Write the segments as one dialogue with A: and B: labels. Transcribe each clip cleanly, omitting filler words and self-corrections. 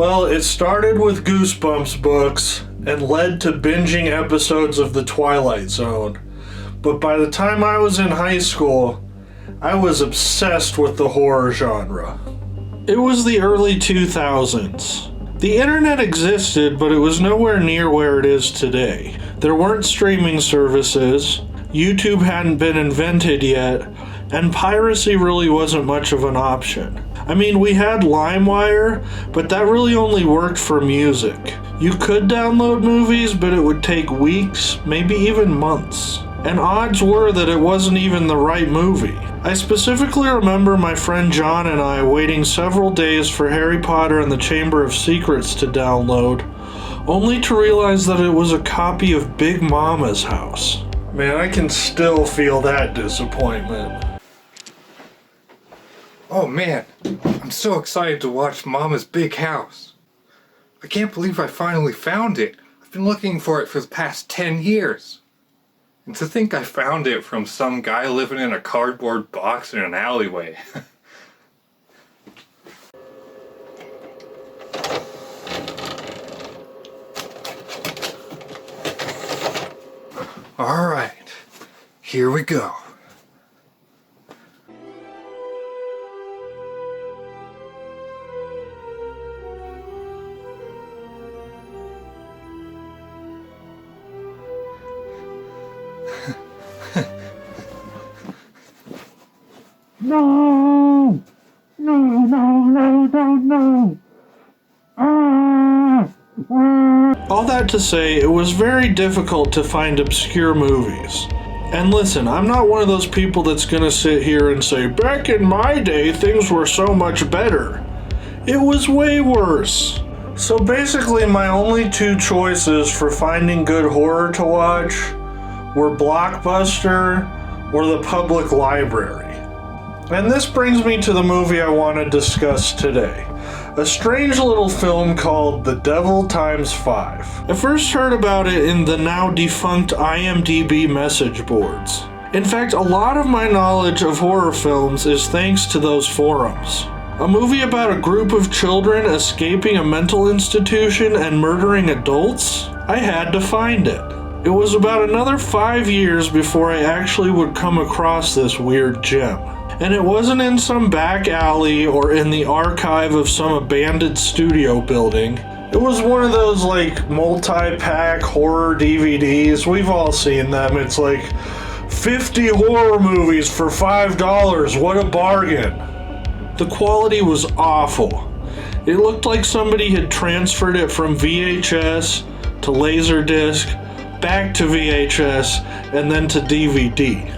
A: Well, it started with Goosebumps books and led to binging episodes of The Twilight Zone. But by the time I was in high school, I was obsessed with the horror genre. It was the early 2000s. The internet existed, but it was nowhere near where it is today. There weren't streaming services, YouTube hadn't been invented yet, and piracy really wasn't much of an option. I mean, we had LimeWire, but that really only worked for music. You could download movies, but it would take weeks, maybe even months. And odds were that it wasn't even the right movie. I specifically remember my friend John and I waiting several days for Harry Potter and the Chamber of Secrets to download, only to realize that it was a copy of Big Mama's House. Man, I can still feel that disappointment.
B: Oh man, I'm so excited to watch Mama's Big House. I can't believe I finally found it. I've been looking for it for the past 10 years. And to think I found it from some guy living in a cardboard box in an alleyway. Alright, here we go.
A: No! No, no, no, no, no! All that to say, it was very difficult to find obscure movies. And listen, I'm not one of those people that's gonna sit here and say, back in my day, things were so much better. It was way worse. So basically, my only two choices for finding good horror to watch were Blockbuster or the public library. And this brings me to the movie I want to discuss today. A strange little film called The Devil Times 5. I first heard about it in the now defunct IMDb message boards. In fact, a lot of my knowledge of horror films is thanks to those forums. A movie about a group of children escaping a mental institution and murdering adults? I had to find it. It was about another 5 years before I actually would come across this weird gem. And it wasn't in some back alley or in the archive of some abandoned studio building. It was one of those multi-pack horror DVDs. We've all seen them. It's 50 horror movies for $5. What a bargain. The quality was awful. It looked like somebody had transferred it from VHS to Laserdisc, back to VHS, and then to DVD.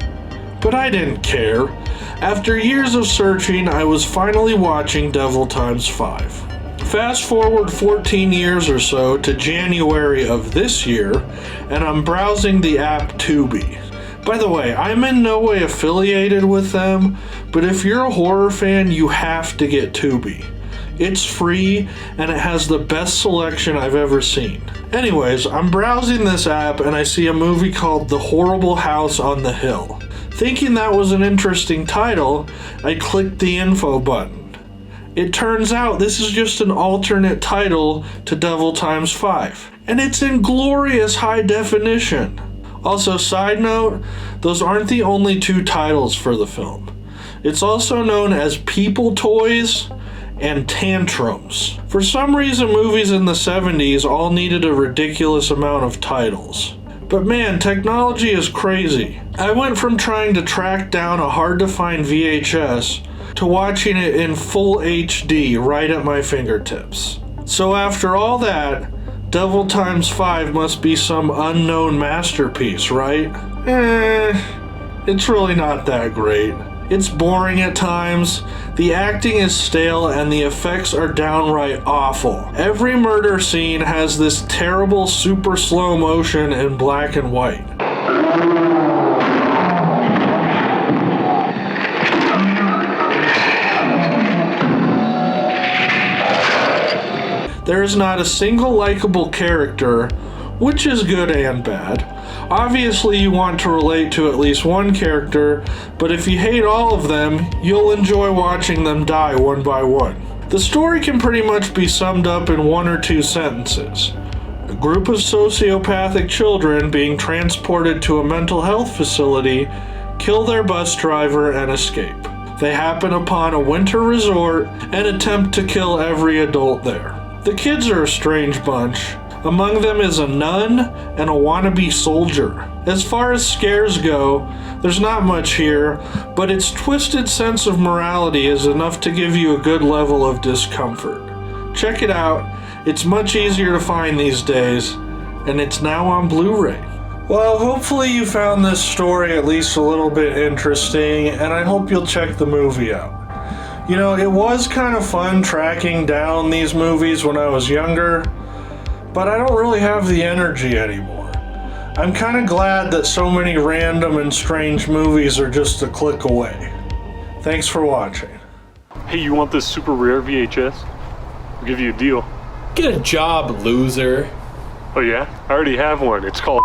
A: But I didn't care. After years of searching, I was finally watching Devil Times 5. Fast forward 14 years or so to January of this year, and I'm browsing the app Tubi. By the way, I'm in no way affiliated with them, but if you're a horror fan, you have to get Tubi. It's free, and it has the best selection I've ever seen. Anyways, I'm browsing this app, and I see a movie called The Horrible House on the Hill. Thinking that was an interesting title, I clicked the info button. It turns out this is just an alternate title to Devil Times 5, and it's in glorious high definition. Also, side note, those aren't the only two titles for the film. It's also known as People Toys and Tantrums. For some reason, movies in the 70s all needed a ridiculous amount of titles. But man, technology is crazy. I went from trying to track down a hard-to-find VHS to watching it in full HD right at my fingertips. So after all that, Devil Times 5 must be some unknown masterpiece, right? It's really not that great. It's boring at times, the acting is stale, and the effects are downright awful. Every murder scene has this terrible super slow motion in black and white. There is not a single likable character, which is good and bad. Obviously, you want to relate to at least one character, but if you hate all of them, you'll enjoy watching them die one by one. The story can pretty much be summed up in one or two sentences. A group of sociopathic children being transported to a mental health facility kill their bus driver and escape. They happen upon a winter resort and attempt to kill every adult there. The kids are a strange bunch. Among them is a nun and a wannabe soldier. As far as scares go, there's not much here, but its twisted sense of morality is enough to give you a good level of discomfort. Check it out. It's much easier to find these days, and it's now on Blu-ray. Well, hopefully you found this story at least a little bit interesting, and I hope you'll check the movie out. You know, it was kind of fun tracking down these movies when I was younger, but I don't really have the energy anymore. I'm kind of glad that so many random and strange movies are just a click away. Thanks for watching.
C: Hey, you want this super rare VHS? I'll give you a deal.
D: Get a job, loser.
C: Oh yeah? I already have one. It's called